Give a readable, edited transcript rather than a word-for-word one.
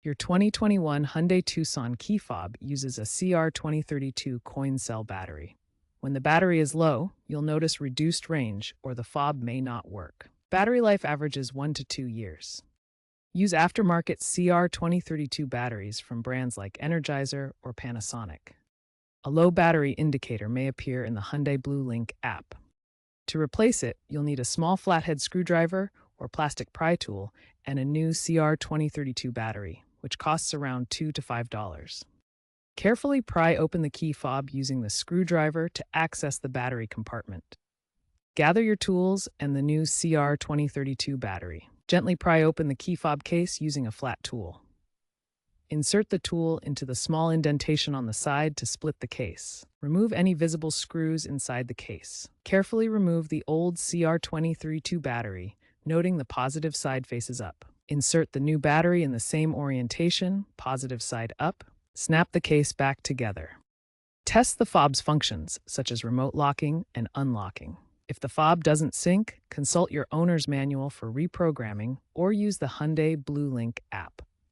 Your 2021 Hyundai Tucson key fob uses a CR2032 coin cell battery. When the battery is low, you'll notice reduced range or the fob may not work. Battery life averages 1 to 2 years. Use aftermarket CR2032 batteries from brands like Energizer or Panasonic. A low battery indicator may appear in the Hyundai Blue Link app. To replace it, you'll need a small flathead screwdriver or plastic pry tool and a new CR2032 battery, which costs around $2 to $5. Carefully pry open the key fob using the screwdriver to access the battery compartment. Gather your tools and the new CR2032 battery. Gently pry open the key fob case using a flat tool. Insert the tool into the small indentation on the side to split the case. Remove any visible screws inside the case. Carefully remove the old CR2032 battery, noting the positive side faces up. Insert the new battery in the same orientation, positive side up. Snap the case back together. Test the fob's functions, such as remote locking and unlocking. If the fob doesn't sync, consult your owner's manual for reprogramming or use the Hyundai Blue Link app.